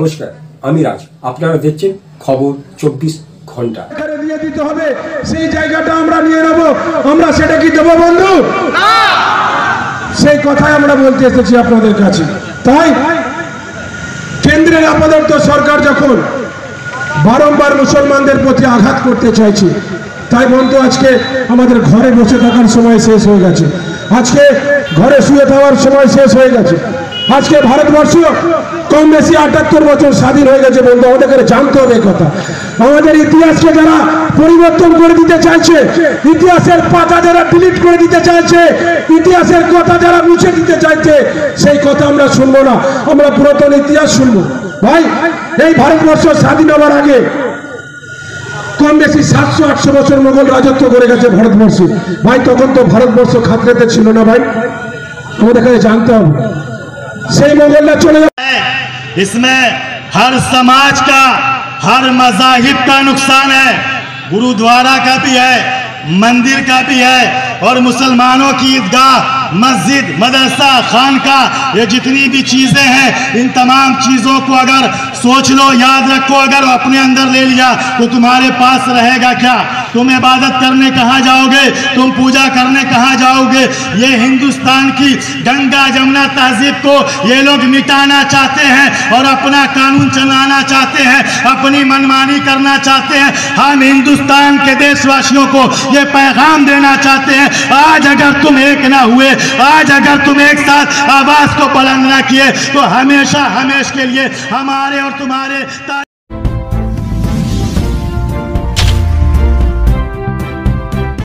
নমস্কার, আমি রাজ। আপনারা দেখছেন খবর 24 ঘন্টা। দিয়ে দিতে হবে, সেই জায়গাটা আমরা নিয়ে নেব। আমরা সেটা কি দেবো বন্ধু? সেই কথাই আমরা বলতে এসেছি আপনাদের কাছে। তাই কেন্দ্রের আপাতত সরকার যখন বারংবার মুসলমানদের প্রতি আঘাত করতে চাইছে, তাই বন্ধু আজকে আমাদের ঘরে বসে থাকার সময় শেষ হয়ে গেছে। আজকে ঘরে শুয়ে থাকার সময় শেষ হয়ে গেছে। আজকে ভারতবর্ষ কম বেশি 78 বছর স্বাধীন হয়ে গেছে বন্ধু। আমাদের জানতে হবে কথা। আমাদের ইতিহাসকে যারা পরিবর্তন করে দিতে চাইছে, ইতিহাসের পাতা যারা ডিলিট করে দিতে চাইছে, ইতিহাসের কথা যারা মুছে দিতে চাইছে, সেই কথা আমরা শুনবো না। আমরা পুরাতন ইতিহাস শুনবো। ভাই, এই ভারতবর্ষ স্বাধীন হওয়ার আগে কম বেশি 700-800 বছর মোগল রাজত্ব করে গেছে ভারতবর্ষে। ভাই, তখন তো ভারতবর্ষ খাতড়াতে ছিল না। ভাই, আমাদের কাছে জানতে হবে। সেই মোগলরা চলে যাবে। इसमें हर समाज का, हर मज़ाहिब का नुकसान है। गुरुद्वारा का भी है, मंदिर का भी है, और मुसलमानों की ईदगाह, मस्जिद, मदरसा, खानका, ये जितनी भी चीज़ें हैं, इन तमाम चीज़ों को अगर सोच लो, याद रखो, अगर अपने अंदर ले लिया तो तुम्हारे पास रहेगा क्या? तुम इबादत करने कहाँ जाओगे? तुम पूजा करने कहाँ जाओगे? ये हिंदुस्तान की गंगा जमुना तहजीब को ये लोग मिटाना चाहते हैं और अपना कानून चलाना चाहते हैं, अपनी मनमानी करना चाहते हैं। हम हिंदुस्तान के देशवासियों को ये पैगाम देना चाहते हैं, आज अगर तुम एक ना हुए, आज अगर तुम एक साथ आवाज को बुलंद ना किए, तो हमेशा हमेशा के लिए हमारे और तुम्हारे